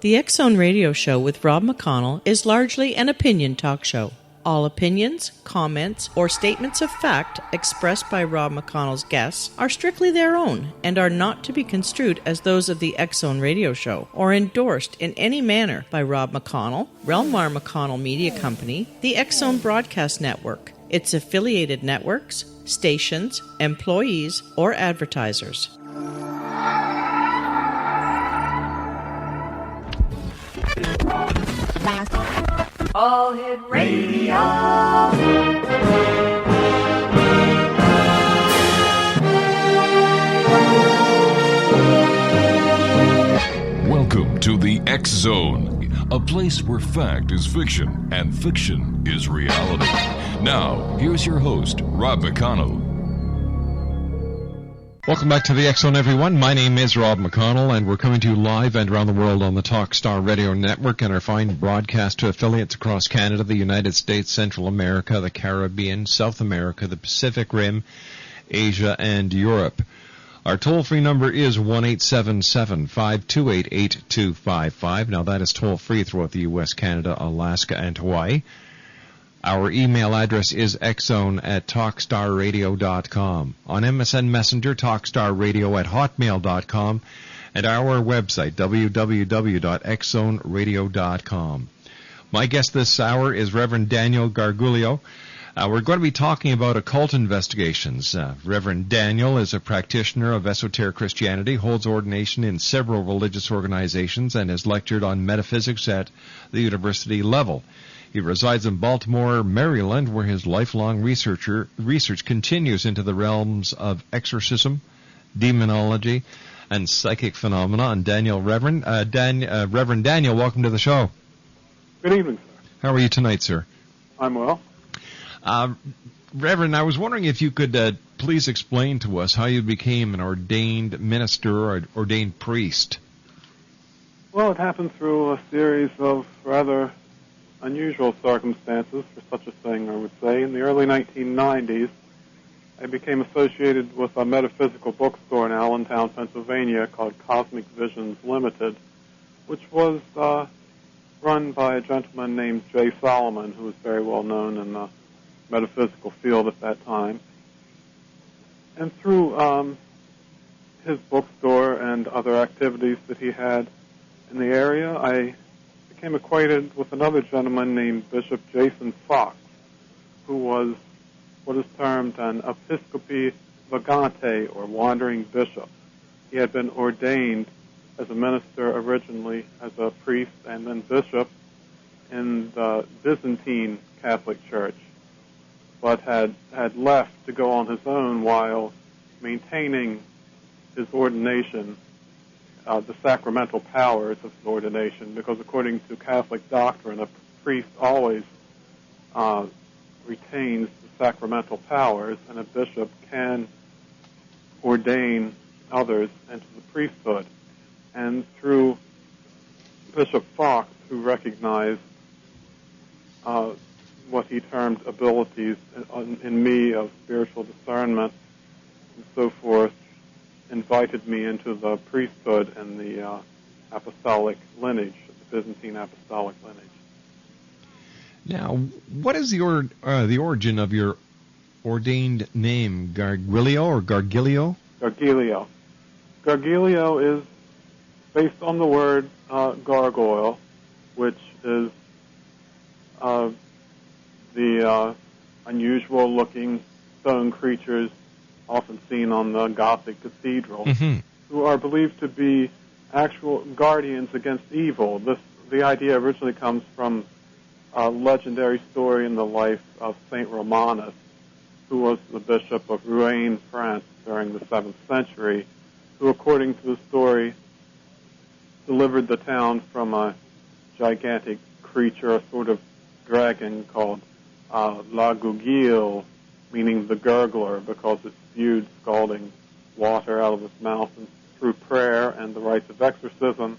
The X-Zone Radio Show with Rob McConnell is largely an opinion talk show. All opinions, comments, or statements of fact expressed by Rob McConnell's guests are strictly their own and are not to be construed as those of the X-Zone Radio Show or endorsed in any manner by Rob McConnell, Relmar McConnell Media Company, the X-Zone Broadcast Network, its affiliated networks, stations, employees, or advertisers. All Hit Radio. Welcome to the X-Zone, a place where fact is fiction and fiction is reality. Now, here's your host, Rob McConnell. Welcome back to the X-Zone, everyone. My name is Rob McConnell, and we're coming to you live and around the world on the Talkstar Radio Network and our fine broadcast to affiliates across Canada, the United States, Central America, the Caribbean, South America, the Pacific Rim, Asia, and Europe. Our toll-free number is 1-877-528-8255. Now, that is toll-free throughout the U.S., Canada, Alaska, and Hawaii. Our email address is xzone@talkstarradio.com. On MSN Messenger, talkstarradio@hotmail.com. And our website, www.xzoneradio.com. My guest this hour is Reverend Daniel Garguillio. We're going to be talking about occult investigations. Reverend Daniel is a practitioner of Esoteric Christianity, holds ordination in several religious organizations, and has lectured on metaphysics at the university level. He resides in Baltimore, Maryland, where his lifelong research continues into the realms of exorcism, demonology, and psychic phenomena. And Reverend Daniel, welcome to the show. Good evening, sir. How are you tonight, sir? I'm well. Reverend, I was wondering if you could please explain to us how you became an ordained minister or ordained priest. Well, it happened through a series of rather unusual circumstances for such a thing, I would say. In the early 1990s, I became associated with a metaphysical bookstore in Allentown, Pennsylvania called Cosmic Visions Limited, which was run by a gentleman named Jay Solomon, who was very well known in the metaphysical field at that time. And through his bookstore and other activities that he had in the area, I became acquainted with another gentleman named Bishop Jason Fox, who was what is termed an episcopi vagante, or wandering bishop. He had been ordained as a minister originally as a priest and then bishop in the Byzantine Catholic Church, but had left to go on his own while maintaining his ordination, the sacramental powers of his ordination, because according to Catholic doctrine, a priest always retains the sacramental powers, and a bishop can ordain others into the priesthood. And through Bishop Fox, who recognized what he termed abilities in me of spiritual discernment and so forth, invited me into the priesthood and the apostolic lineage, the Byzantine apostolic lineage. Now, what is the origin of your ordained name, Garguillio or Garguillio? Garguillio. Garguillio is based on the word gargoyle, which is the unusual-looking stone creatures often seen on the Gothic cathedrals, who are believed to be actual guardians against evil. The idea originally comes from a legendary story in the life of Saint Romanus, who was the bishop of Rouen, France, during the 7th century, who, according to the story, delivered the town from a gigantic creature, a sort of dragon called Garguillio, meaning the gurgler, because it spewed scalding water out of its mouth. And through prayer and the rites of exorcism,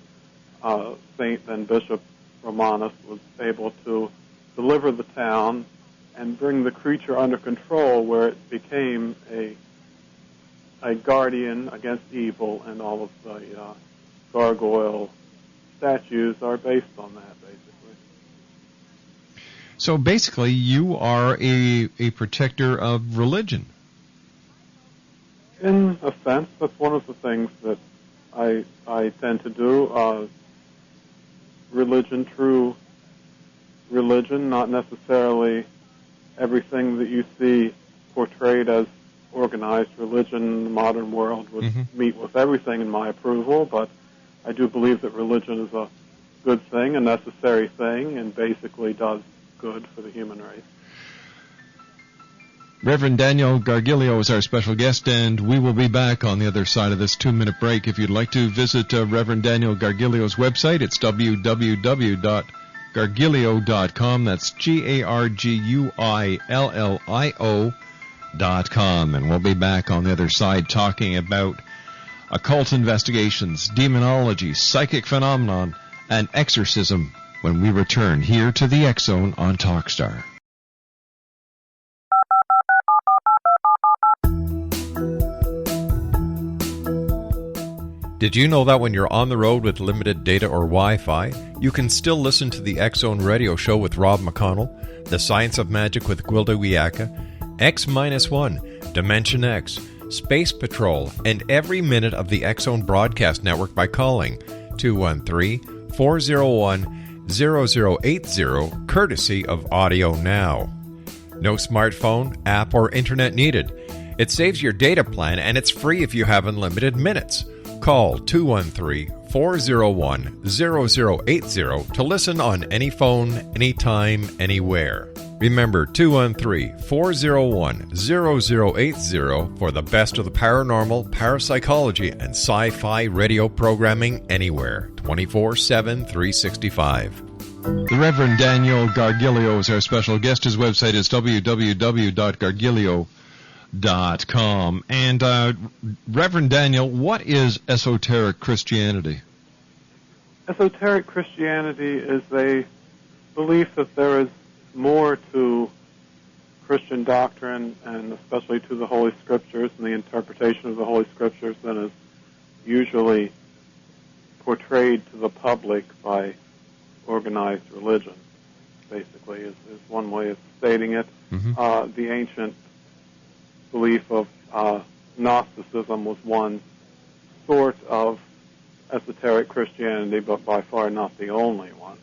Saint and Bishop Romanus was able to deliver the town and bring the creature under control, where it became a guardian against evil, and all of the gargoyle statues are based on that, basically. So basically, you are a protector of religion. In a sense, that's one of the things that I tend to do. Religion, true religion, not necessarily everything that you see portrayed as organized religion in the modern world would meet with everything in my approval, but I do believe that religion is a good thing, a necessary thing, and basically does good for the human race. Reverend Daniel Garguillio is our special guest, and we will be back on the other side of this 2-minute break. If you'd like to visit Reverend Daniel Garguillio's website, it's www.garguillio.com. That's GARGUILLIO.com. And we'll be back on the other side talking about occult investigations, demonology, psychic phenomenon, and exorcism when we return here to the X Zone on Talkstar. Did you know that when you're on the road with limited data or Wi-Fi, you can still listen to the X Zone radio show with Rob McConnell, The Science of Magic with Gwilda Wiyaka, X-1, Dimension X, Space Patrol, and every minute of the X Zone broadcast network by calling 213-401-0080, courtesy of Audio Now. No smartphone, app, or internet needed. It saves your data plan, and it's free if you have unlimited minutes. Call 213-401-0080 to listen on any phone, anytime, anywhere. Remember, 213-401-0080 for the best of the paranormal, parapsychology, and sci-fi radio programming anywhere, 24/7, 365. The Reverend Daniel Garguillio is our special guest. His website is www.garguillio.com. And Reverend Daniel, what is esoteric Christianity? Esoteric Christianity is a belief that there is more to Christian doctrine, and especially to the Holy Scriptures and the interpretation of the Holy Scriptures, than is usually portrayed to the public by organized religion, basically, is one way of stating it. The ancient belief of Gnosticism was one sort of esoteric Christianity, but by far not the only one.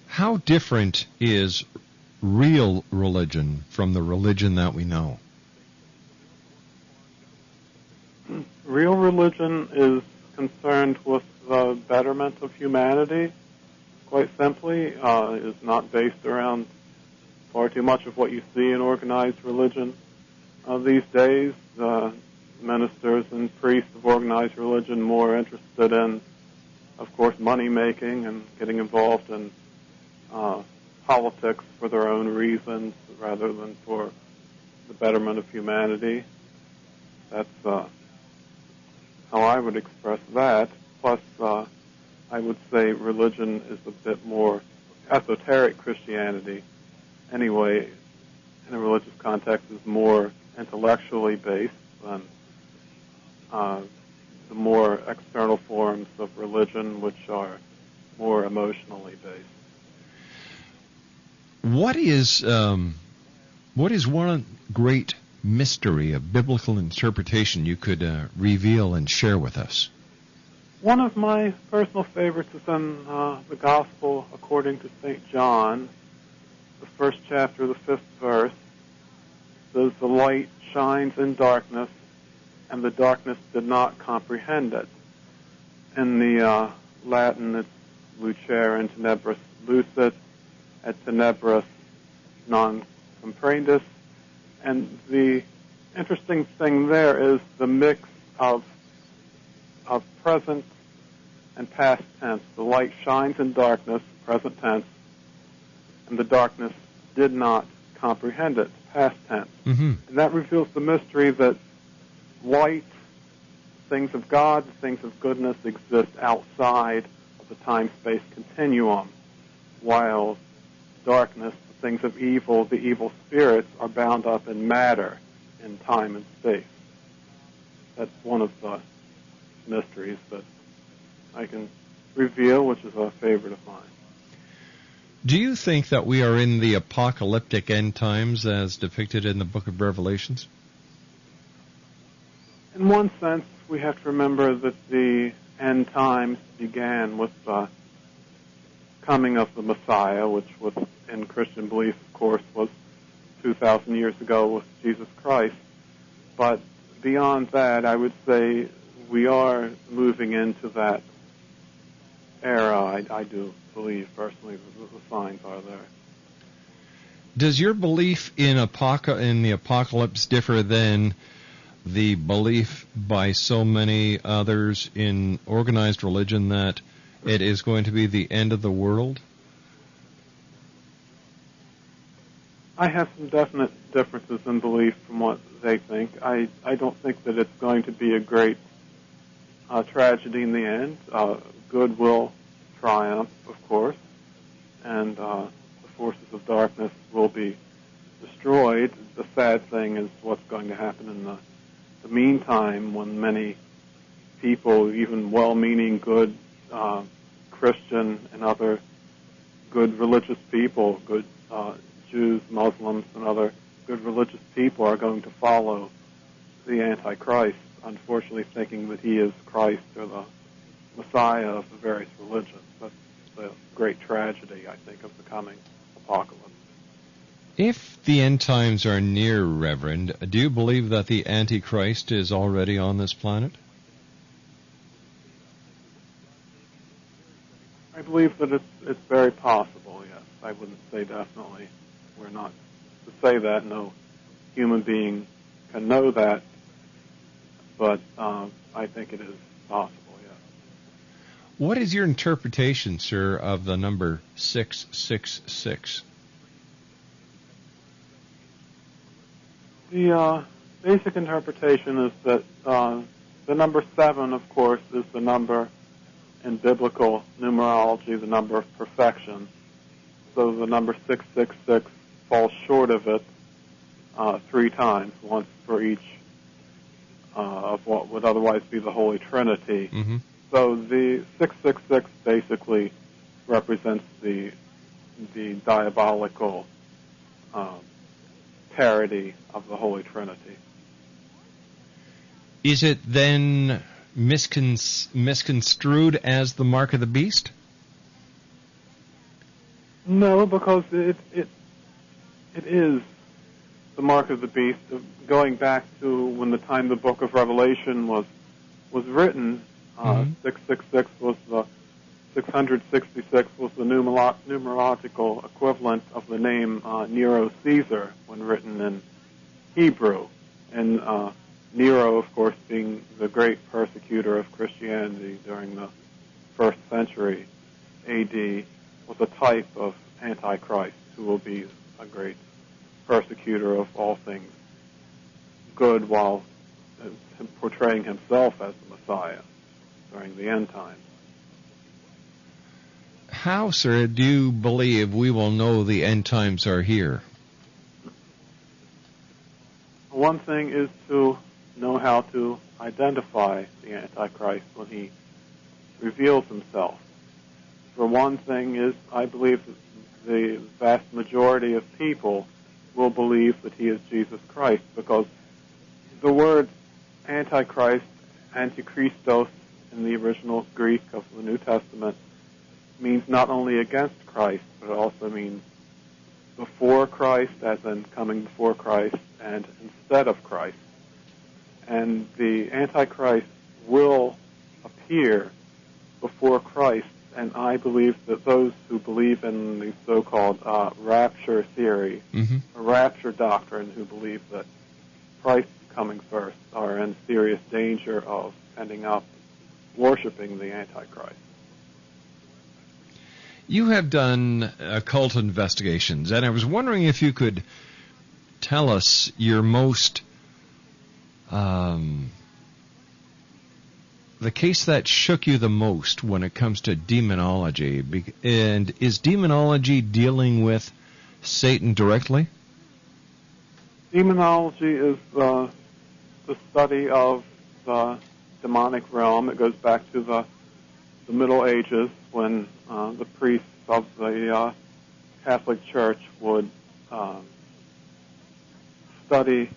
How different is real religion from the religion that we know? Real religion is concerned with the betterment of humanity, quite simply. It is not based around far too much of what you see in organized religion these days. Ministers and priests of organized religion more interested in, of course, money-making and getting involved in politics for their own reasons rather than for the betterment of humanity. That's how I would express that. Plus, I would say religion is a bit more esoteric Christianity. Anyway, in a religious context, is more intellectually based than the more external forms of religion, which are more emotionally based. What is one great mystery of biblical interpretation you could reveal and share with us? One of my personal favorites is in the Gospel according to St. John, the first chapter, the 5th verse. Says, "The light shines in darkness, and the darkness did not comprehend it." In the Latin, it's lucere in tenebris lucet, et tenebris non comprendis. And the interesting thing there is the mix of present and past tense. The light shines in darkness, present tense, and the darkness did not comprehend it, past tense. And that reveals the mystery that light, things of God, things of goodness exist outside of the time-space continuum, while darkness, the things of evil, the evil spirits, are bound up in matter, in time and space. That's one of the mysteries that I can reveal, which is a favorite of mine. Do you think that we are in the apocalyptic end times as depicted in the book of Revelations? In one sense, we have to remember that the end times began with the coming of the Messiah, which was, in Christian belief, of course, was 2,000 years ago with Jesus Christ. But beyond that, I would say we are moving into that era. I do believe, personally, that the signs are there. Does your belief in the apocalypse differ than the belief by so many others in organized religion that it is going to be the end of the world? I have some definite differences in belief from what they think. I don't think that it's going to be a great tragedy in the end. Good will triumph, of course, and the forces of darkness will be destroyed. The sad thing is what's going to happen in the meantime, when many people, even well-meaning, good Christian and other good religious people, good Jews, Muslims, and other good religious people are going to follow the Antichrist, unfortunately thinking that he is Christ or the Messiah of the various religions. That's the great tragedy, I think, of the coming apocalypse. If the end times are near, Reverend, do you believe that the Antichrist is already on this planet? I believe that it's very possible, yes. I wouldn't say definitely. We're not to say that. No human being can know that. But I think it is possible, yes. What is your interpretation, sir, of the number 666? The basic interpretation is that the number 7, of course, is the number in biblical numerology, the number of perfection. So the number 666 falls short of it 3 times, once for each of what would otherwise be the Holy Trinity. Mm-hmm. So the 666 basically represents the diabolical parody of the Holy Trinity. Is it then misconstrued as the mark of the beast? No, because it is the mark of the beast. Going back to when the time the book of Revelation was written, 666 was the 666 was the numerological equivalent of the name Nero Caesar when written in Hebrew. And Nero, of course, being the great persecutor of Christianity during the 1st century A.D., was a type of Antichrist who will be a great persecutor of all things good while portraying himself as the Messiah during the end times. How, sir, do you believe we will know the end times are here? One thing is to know how to identify the Antichrist when he reveals himself. For one thing is, I believe that the vast majority of people will believe that he is Jesus Christ, because the word Antichrist, Antichristos, in the original Greek of the New Testament, means not only against Christ, but it also means before Christ, as in coming before Christ, and instead of Christ. And the Antichrist will appear before Christ, and I believe that those who believe in the so-called rapture theory, or rapture doctrine, who believe that Christ is coming first, are in serious danger of ending up worshiping the Antichrist. You have done occult investigations, and I was wondering if you could tell us your most, the case that shook you the most when it comes to demonology. And is demonology dealing with Satan directly? Demonology is the study of the demonic realm. It goes back to the the Middle Ages, when the priests of the Catholic Church would study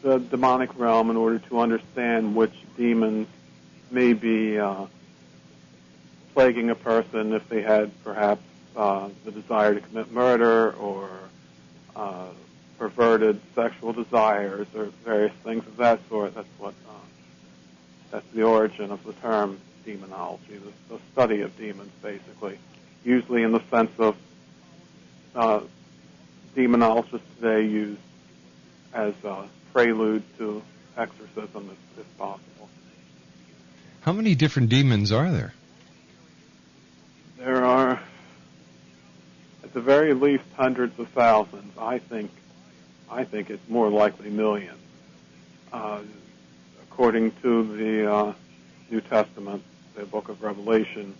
the demonic realm in order to understand which demons may be plaguing a person, if they had perhaps the desire to commit murder or perverted sexual desires or various things of that sort. That's the origin of the term demonology, the study of demons, basically, usually in the sense of demonologists today use as a prelude to exorcism, if possible. How many different demons are there? There are, at the very least, hundreds of thousands. I think it's more likely millions. According to the New Testament, the book of Revelation,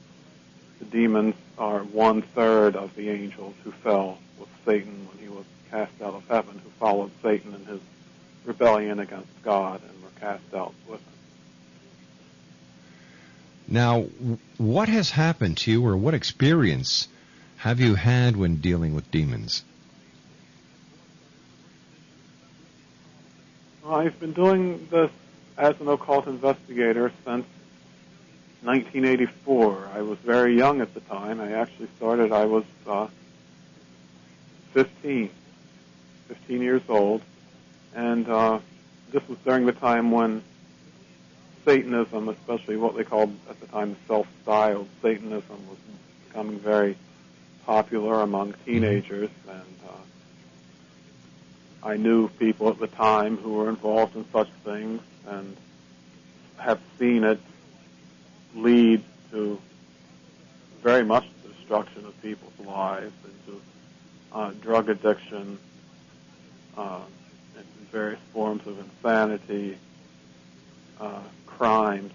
the demons are 1/3 of the angels who fell with Satan when he was cast out of heaven, who followed Satan in his rebellion against God and were cast out with him. Now, what has happened to you, or what experience have you had when dealing with demons? Well, I've been doing this as an occult investigator since 1984. I was very young at the time. I actually started, I was 15 years old. And this was during the time when Satanism, especially what they called at the time self-styled Satanism, was becoming very popular among teenagers. And I knew people at the time who were involved in such things and have seen it lead to very much the destruction of people's lives, into drug addiction, and various forms of insanity, crimes,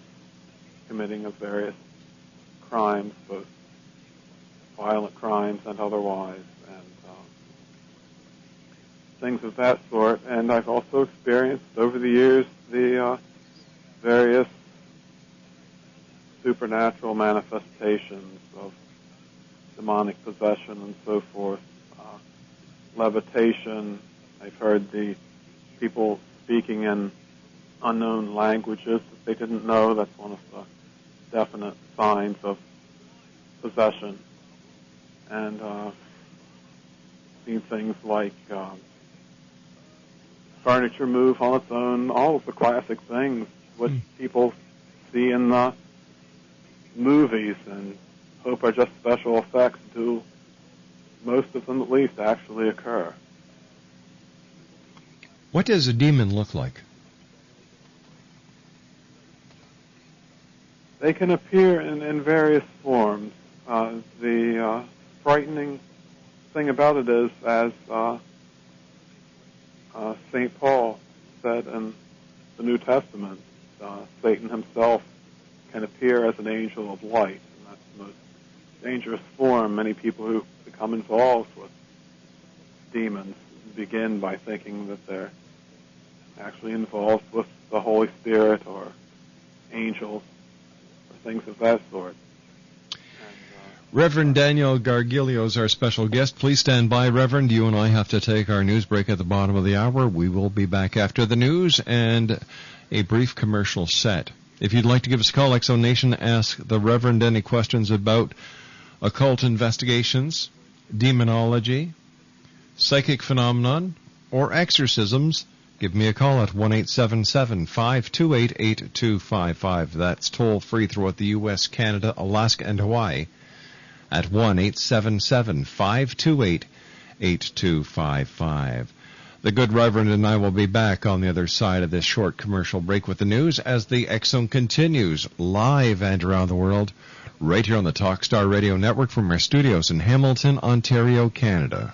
committing of various crimes, both violent crimes and otherwise, and things of that sort. And I've also experienced over the years the various supernatural manifestations of demonic possession and so forth, levitation. I've heard the people speaking in unknown languages that they didn't know. That's one of the definite signs of possession. And seen things like furniture move on its own, all of the classic things which people see in the movies and hope are just special effects do, most of them at least, actually occur. What does a demon look like? They can appear in various forms. The frightening thing about it is, as St. Paul said in the New Testament, Satan himself can appear as an angel of light, and that's the most dangerous form. Many people who become involved with demons begin by thinking that they're actually involved with the Holy Spirit or angels or things of that sort. Reverend Daniel Garguillio is our special guest. Please stand by, Reverend. You and I have to take our news break at the bottom of the hour. We will be back after the news and a brief commercial set. If you'd like to give us a call, Exo Nation, ask the Reverend any questions about occult investigations, demonology, psychic phenomenon, or exorcisms, give me a call at 1-877-528-8255. That's toll-free throughout the U.S., Canada, Alaska, and Hawaii at 1-877-528-8255. The good Reverend and I will be back on the other side of this short commercial break with the news as the X-Zone continues live and around the world right here on the Talkstar Radio Network from our studios in Hamilton, Ontario, Canada.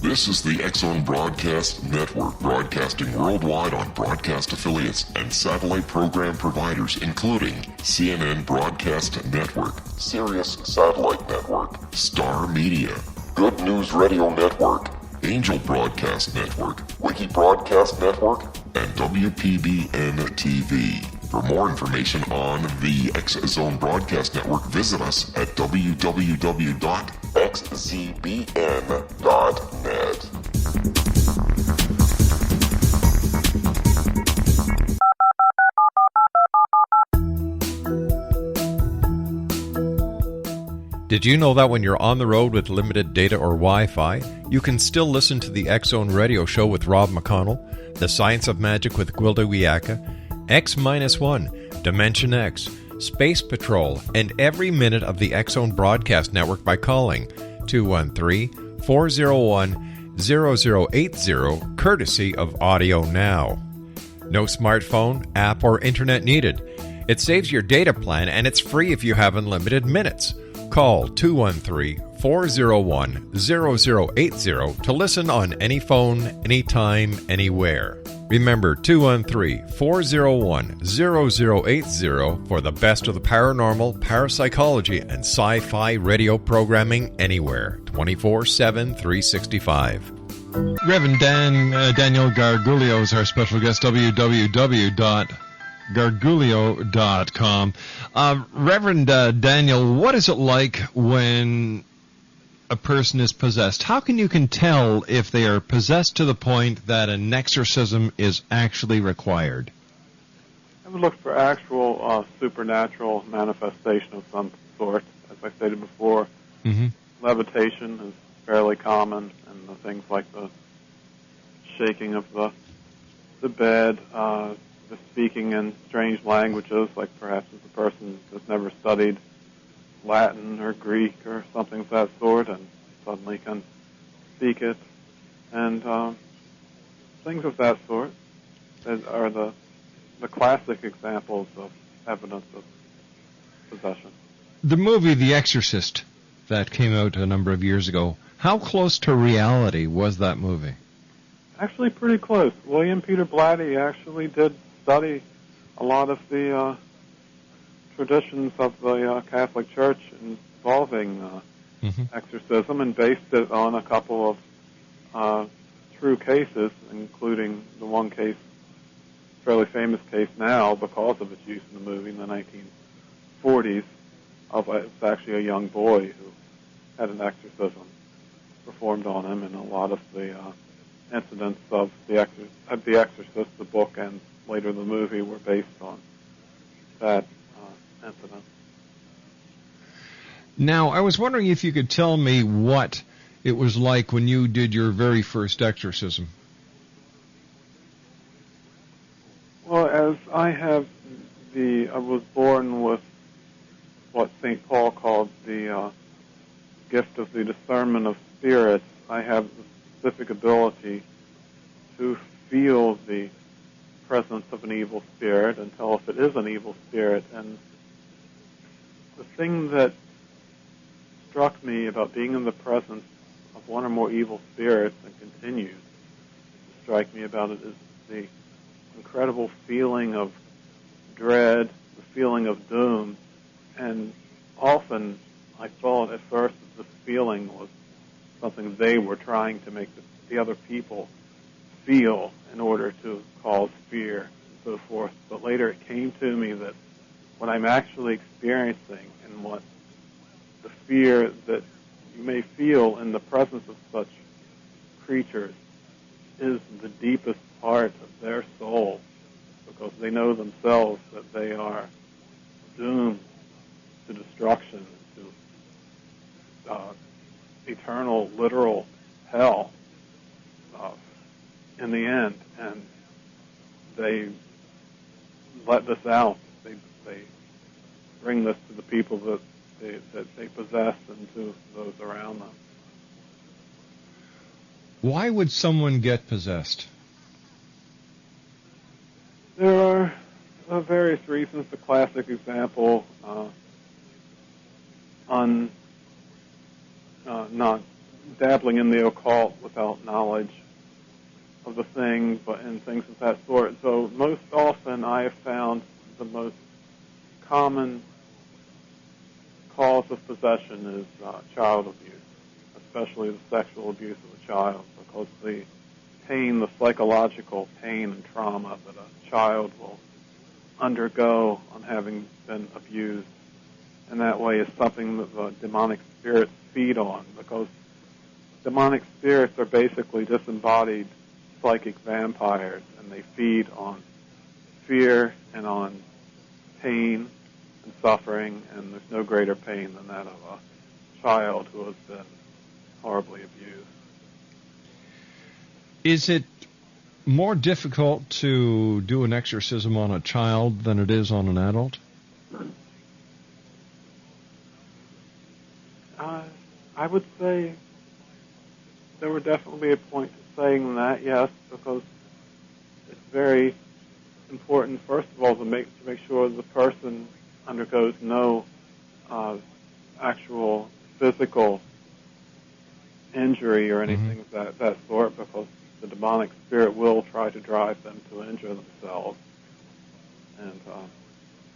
This is the X-Zone Broadcast Network, broadcasting worldwide on broadcast affiliates and satellite program providers, including CNN Broadcast Network, Sirius Satellite Network, Star Media, Good News Radio Network, Angel Broadcast Network, Wiki Broadcast Network, and WPBN-TV. For more information on the X Zone Broadcast Network, visit us at www.xzbn.net. Did you know that when you're on the road with limited data or Wi-Fi, you can still listen to the X-Zone radio show with Rob McConnell, The Science of Magic with Gwilda Wiyaka, X-1, Dimension X, Space Patrol, and every minute of the X-Zone broadcast network by calling 213-401-0080, courtesy of Audio Now. No smartphone, app, or internet needed. It saves your data plan, and it's free if you have unlimited minutes. Call 213-401-0080 to listen on any phone, anytime, anywhere. Remember 213-401-0080 for the best of the paranormal, parapsychology, and sci-fi radio programming anywhere, 24/7, 365. Reverend Daniel Garguillio is our special guest, www.garguillio.com. Reverend Daniel, what is it like when a person is possessed? How can you tell if they are possessed to the point that an exorcism is actually required? I would look for actual supernatural manifestation of some sort. As I stated before, levitation is fairly common, and the things like the shaking of the bed, the speaking in strange languages, like perhaps as a person that's never studied Latin or Greek or something of that sort and suddenly can speak it, and things of that sort that are the classic examples of evidence of possession. The movie The Exorcist that came out a number of years ago, how close to reality was that movie? Actually pretty close. William Peter Blatty actually did study a lot of the traditions of the Catholic Church involving exorcism and based it on a couple of true cases, including the one case, fairly famous case now because of its use in the movie in the 1940s, of it's actually a young boy who had an exorcism performed on him, and a lot of the incidents of The Exorcist, the book, and later the movie were based on that incident. Now, I was wondering if you could tell me what it was like when you did your very first exorcism. Well, as I was born with what St. Paul called the gift of the discernment of spirits. I have the specific ability to feel the presence of an evil spirit and tell if it is an evil spirit. And the thing that struck me about being in the presence of one or more evil spirits and continues to strike me about it is the incredible feeling of dread, the feeling of doom, and often I thought at first that this feeling was something they were trying to make the other people feel in order to cause fear and so forth. But later it came to me that what I'm actually experiencing and what the fear that you may feel in the presence of such creatures is the deepest part of their soul, because they know themselves that they are doomed to destruction, to eternal, literal hell in the end, and they let this out. They bring this to the people that they possess and to those around them. Why would someone get possessed? There are various reasons. The classic example on not dabbling in the occult without knowledge of the thing, but and things of that sort. So most often I have found the most common cause of possession is child abuse, especially the sexual abuse of a child, because the pain, the psychological pain and trauma that a child will undergo on having been abused. And that way is something that the demonic spirits feed on, because demonic spirits are basically disembodied psychic vampires, and they feed on fear and on pain and suffering, and there's no greater pain than that of a child who has been horribly abused. Is it more difficult to do an exorcism on a child than it is on an adult? I would say there would definitely be a point to saying that, yes, because it's very important, first of all, to make sure the person undergoes no actual physical injury or anything of that sort, because the demonic spirit will try to drive them to injure themselves. And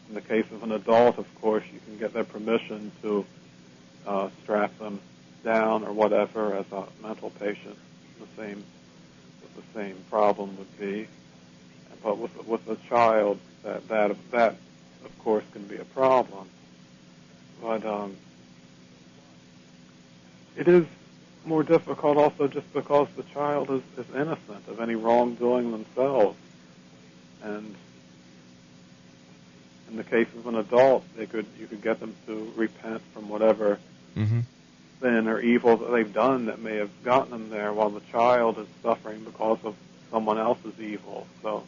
in the case of an adult, of course, you can get their permission to strap them down or whatever as a mental patient. The same problem would be. But with a child, that of course can be a problem. But it is more difficult also just because the child is innocent of any wrongdoing themselves. And in the case of an adult, you could get them to repent from whatever sin or evil that they've done that may have gotten them there, while the child is suffering because of someone else's evil. So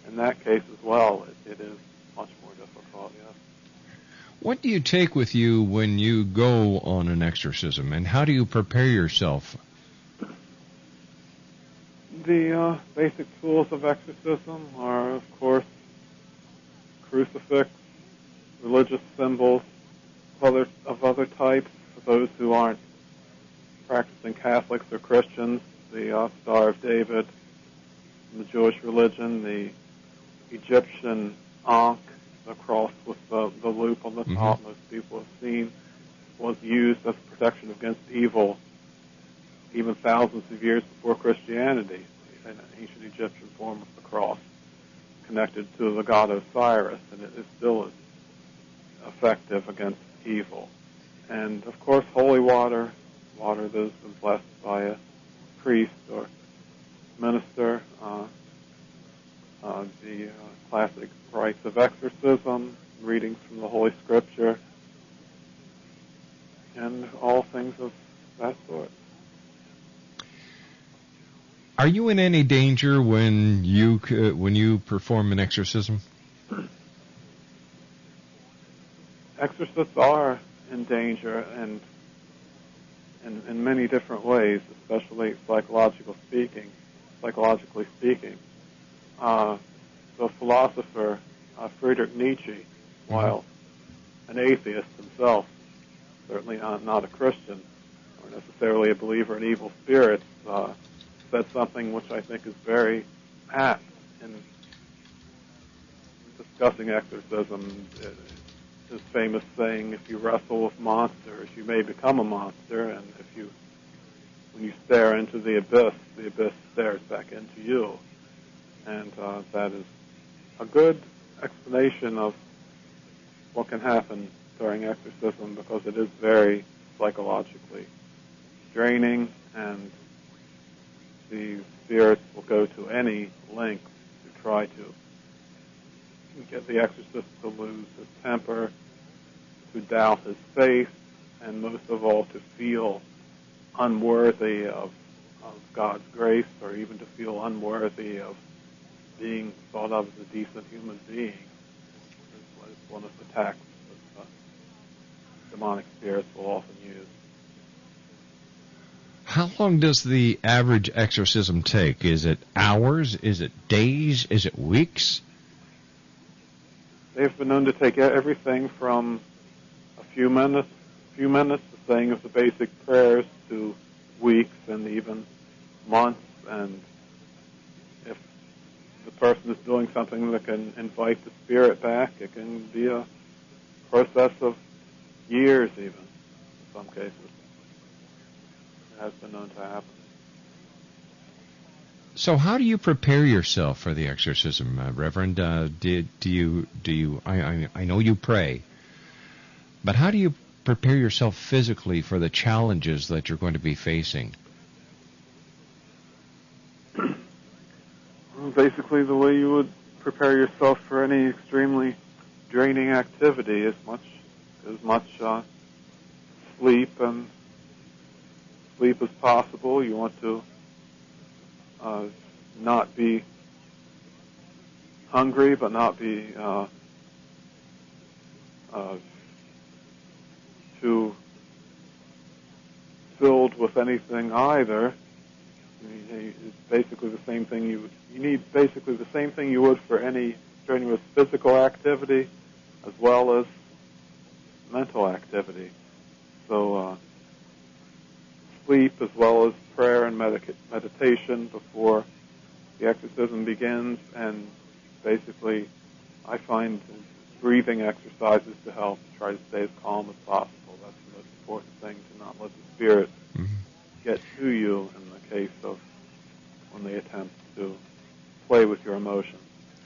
in that case as well, it is much more difficult, yes. What do you take with you when you go on an exorcism, and how do you prepare yourself? The basic tools of exorcism are, of course, crucifix, religious symbols of other types. For those who aren't practicing Catholics or Christians, the Star of David, in the Jewish religion, the Egyptian Ankh, the cross with the loop on the top, most people have seen, was used as protection against evil even thousands of years before Christianity, an ancient Egyptian form of the cross connected to the god Osiris, and it is still effective against evil. And, of course, holy water that has been blessed by a priest or minister, the classic rites of exorcism, readings from the Holy Scripture, and all things of that sort. Are you in any danger when you perform an exorcism? Exorcists are in danger, and in many different ways, especially psychologically speaking. The philosopher Friedrich Nietzsche, while an atheist himself, certainly not a Christian or necessarily a believer in evil spirits, said something which I think is very apt in discussing exorcism. His famous saying, "If you wrestle with monsters, you may become a monster, and when you stare into the abyss stares back into you." And that is a good explanation of what can happen during exorcism, because it is very psychologically draining, and the spirits will go to any length to try to get the exorcist to lose his temper, to doubt his faith, and most of all to feel unworthy of God's grace, or even to feel unworthy of being thought of as a decent human being. It's one of the tactics that demonic spirits will often use. How long does the average exorcism take? Is it hours? Is it days? Is it weeks? They've been known to take everything from a few minutes, the saying of the basic prayers, to weeks and even months. And if the person is doing something that can invite the spirit back, it can be a process of years even, in some cases. It has been known to happen. So how do you prepare yourself for the exorcism, Reverend? I know you pray, but how do you prepare yourself physically for the challenges that you're going to be facing? Basically, the way you would prepare yourself for any extremely draining activity, as much sleep as possible. You want to not be hungry, but not be too filled with anything either. It's basically the same thing you need basically the same thing you would for any strenuous physical activity, as well as mental activity. So sleep, as well as prayer and meditation before the exorcism begins, and basically I find breathing exercises to help try to stay as calm as possible. That's the most important thing, to not let the spirit get to you in the case of when they attempt to play with your emotions.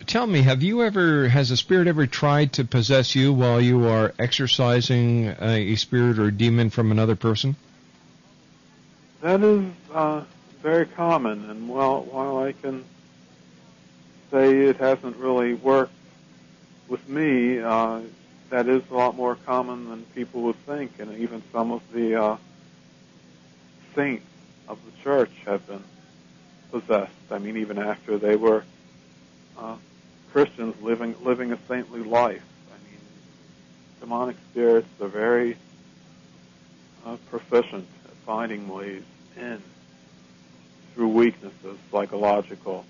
Tell me, has a spirit ever tried to possess you while you are exorcising a spirit or demon from another person? That is very common, and while I can say it hasn't really worked with me, that is a lot more common than people would think, and even some of the saints of the church have been possessed. I mean, even after they were Christians living a saintly life. I mean, demonic spirits are very proficient at finding ways in through weaknesses, psychological,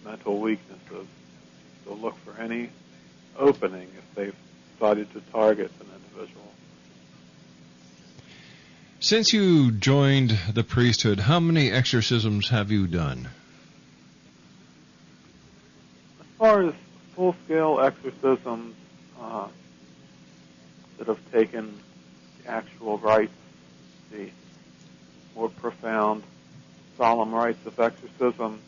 mental weaknesses. So look for any opening if they've decided to target an individual. Since you joined the priesthood, how many exorcisms have you done? As far as full-scale exorcisms that have taken the actual rites, the more profound, solemn rites of exorcism,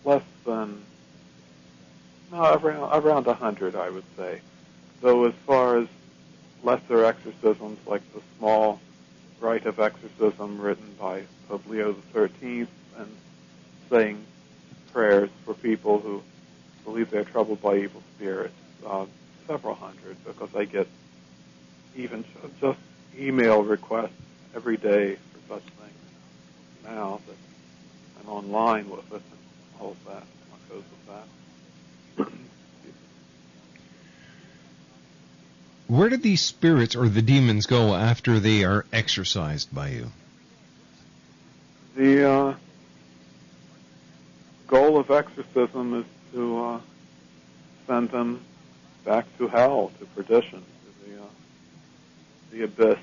less than, around 100, I would say. Though as far as lesser exorcisms, like the small rite of exorcism written by Pope Leo XIII, and saying prayers for people who believe they're troubled by evil spirits, several hundred, because I get even just email requests every day for such things now that I'm online with it and all of that, what goes with that. Where do these spirits or the demons go after they are exorcised by you? The goal of exorcism is to send them back to hell, to perdition, to the abyss,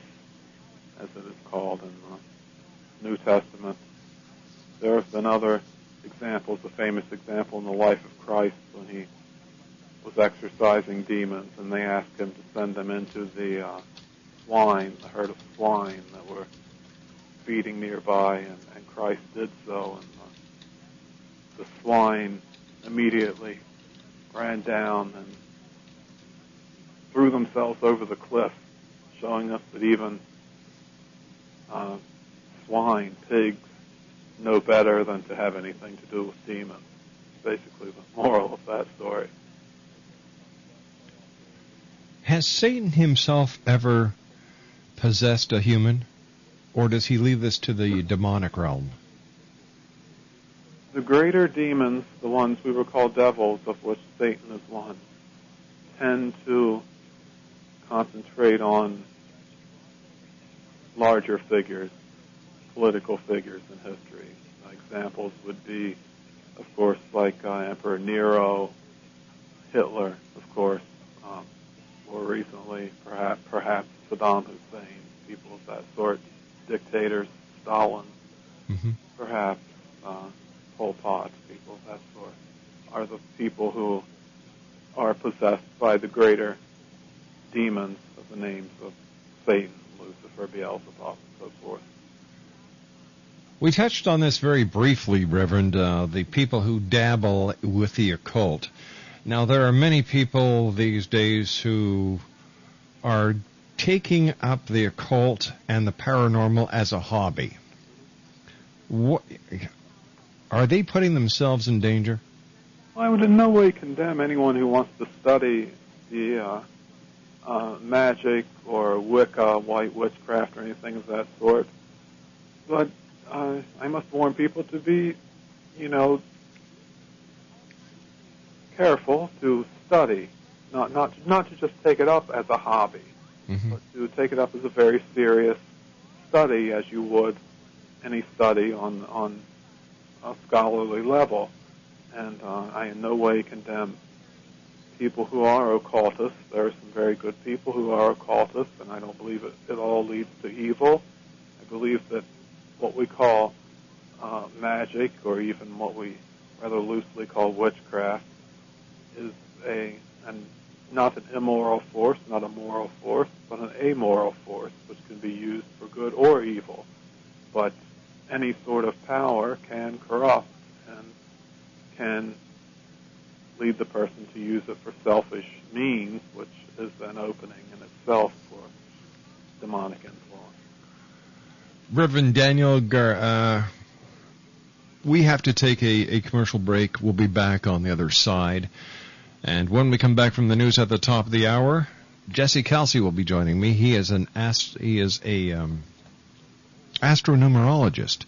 as it is called in the New Testament. There have been other examples, a famous example in the life of Christ when he was exorcising demons, and they asked him to send them into the swine, the herd of swine that were feeding nearby, and Christ did so, and the swine immediately ran down and threw themselves over the cliff, showing us that even swine, pigs, know better than to have anything to do with demons. Basically the moral of that story. Has Satan himself ever possessed a human, or does he leave this to the demonic realm? The greater demons, the ones we would call devils, of which Satan is one, tend to concentrate on larger figures, political figures in history. Examples would be, of course, like Emperor Nero, Hitler, of course, more recently, perhaps Saddam Hussein, people of that sort, dictators, Stalin, perhaps Pol Pot, people of that sort, are the people who are possessed by the greater demons of the names of Satan, Lucifer, Beelzebub, and so forth. We touched on this very briefly, Reverend, the people who dabble with the occult. Now, there are many people these days who are taking up the occult and the paranormal as a hobby. Are they putting themselves in danger? Well, I would in no way condemn anyone who wants to study the magic or Wicca, white witchcraft, or anything of that sort. But I must warn people to be, careful to study, not to just take it up as a hobby, but to take it up as a very serious study, as you would any study on a scholarly level. And I in no way condemn people who are occultists. There are some very good people who are occultists, and I don't believe it all leads to evil. I believe that what we call magic, or even what we rather loosely call witchcraft, is not an immoral force, not a moral force, but an amoral force, which can be used for good or evil. But any sort of power can corrupt and can lead the person to use it for selfish means, which is an opening in itself for demonic influence. Reverend Daniel, we have to take a commercial break. We'll be back on the other side. And when we come back from the news at the top of the hour, Jesse Kelsey will be joining me. He is a astronumerologist.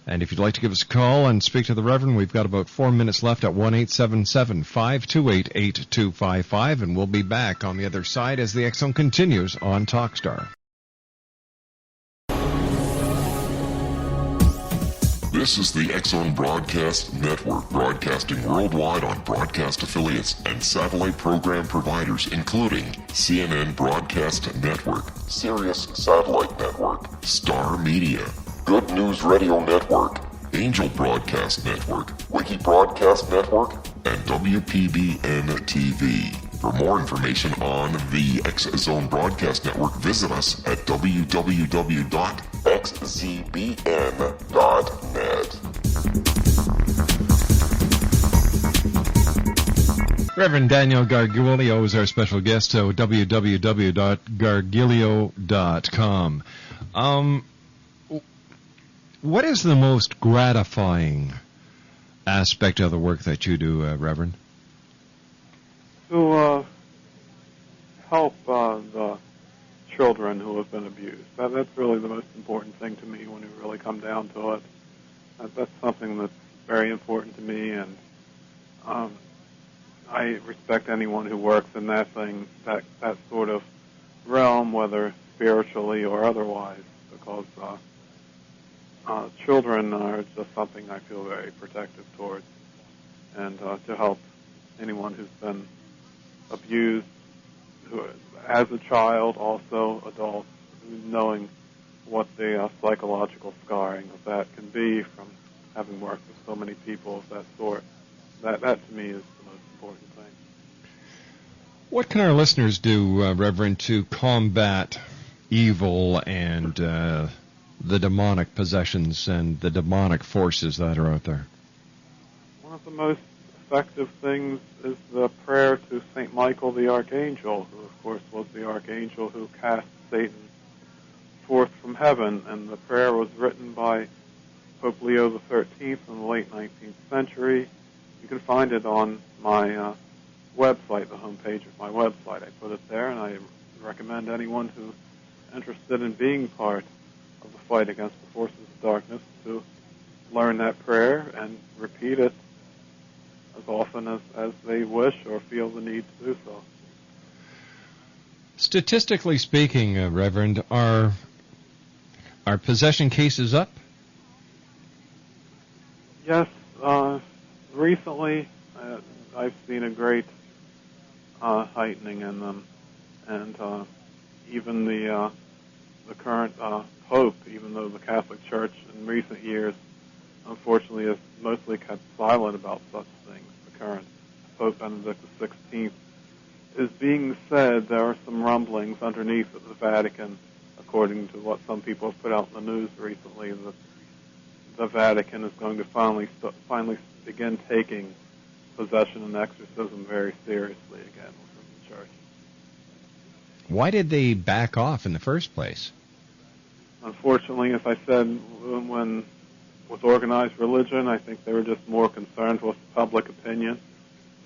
And if you'd like to give us a call and speak to the Reverend, we've got about 4 minutes left at 1-877-528-8255, and we'll be back on the other side as the X Zone continues on Talkstar. This is the X Zone Broadcast Network, broadcasting worldwide on broadcast affiliates and satellite program providers, including CNN Broadcast Network, Sirius Satellite Network, Star Media, Good News Radio Network, Angel Broadcast Network, Wiki Broadcast Network, and WPBN TV. For more information on the X Zone Broadcast Network, visit us at www.xzbn.net. Reverend Daniel Garguillio is our special guest, so www.garguillio.com. What is the most gratifying aspect of the work that you do, Reverend? To help the children who have been abused. That's really the most important thing to me when you really come down to it. That's something that's very important to me, and I respect anyone who works in that sort of realm, whether spiritually or otherwise, because children are just something I feel very protective towards, and to help anyone who's been abused, who, as a child, also adults, knowing what the psychological scarring of that can be from having worked with so many people of that sort. That to me is the most important thing. What can our listeners do, Reverend, to combat evil and the demonic possessions and the demonic forces that are out there? One of the most effective things is the prayer to St. Michael the Archangel, who of course was the archangel who cast Satan forth from heaven, and the prayer was written by Pope Leo XIII in the late 19th century. You can find it on my website, the homepage of my website. I put it there, and I recommend anyone who's interested in being part of the fight against the forces of darkness to learn that prayer and repeat it as often as they wish or feel the need to do so. Statistically speaking, Reverend, are possession cases up? Yes. Recently, I've seen a great heightening in them, and even the current Pope, even though the Catholic Church in recent years, unfortunately, has mostly kept silent about such things. The current Pope Benedict XVI is being said there are some rumblings underneath at the Vatican, according to what some people have put out in the news recently, that the Vatican is going to finally begin taking possession and exorcism very seriously again within the church. Why did they back off in the first place? Unfortunately, as I said, when with organized religion, I think they were just more concerned with public opinion.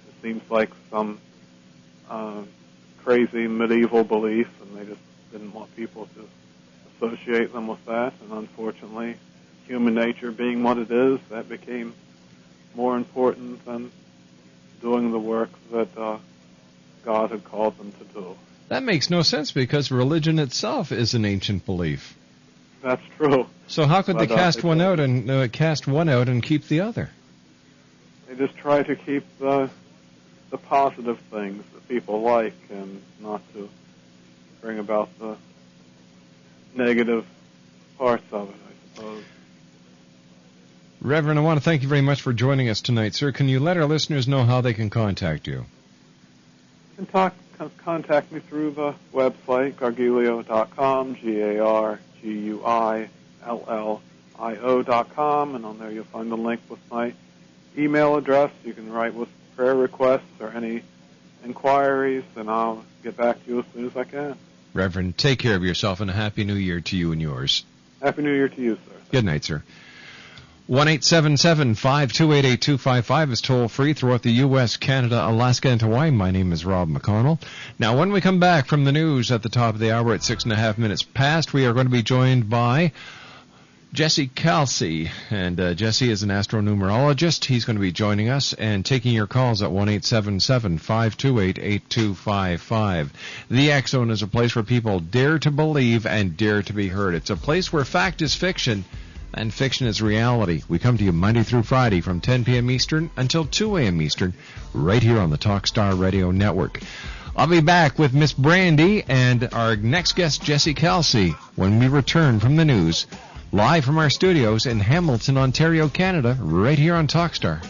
It seems like some crazy medieval belief, and they just didn't want people to associate them with that. And unfortunately, human nature being what it is, that became more important than doing the work that God had called them to do. That makes no sense because religion itself is an ancient belief. That's true. So how could they cast one out and keep the other? They just try to keep the positive things that people like and not to bring about the negative parts of it, I suppose. Reverend, I want to thank you very much for joining us tonight, sir. Can you let our listeners know how they can contact you? You can contact me through the website, garguillio.com, GARGUILLIO.com, and on there you'll find the link with my email address. You can write with prayer requests or any inquiries, and I'll get back to you as soon as I can. Reverend, take care of yourself, and a Happy New Year to you and yours. Happy New Year to you, sir. Good night, sir. 1-877-528-8255 is toll-free throughout the U.S., Canada, Alaska, and Hawaii. My name is Rob McConnell. Now, when we come back from the news at the top of the hour at 6.5 minutes past, we are going to be joined by Jesse Kelsey. And Jesse is an astronumerologist. He's going to be joining us and taking your calls at 1-877-528-8255. The X Zone is a place where people dare to believe and dare to be heard. It's a place where fact is fiction and fiction is reality. We come to you Monday through Friday from 10 p.m. Eastern until 2 a.m. Eastern, right here on the Talkstar Radio Network. I'll be back with Miss Brandy and our next guest, Jesse Kelsey, when we return from the news, live from our studios in Hamilton, Ontario, Canada, right here on Talkstar.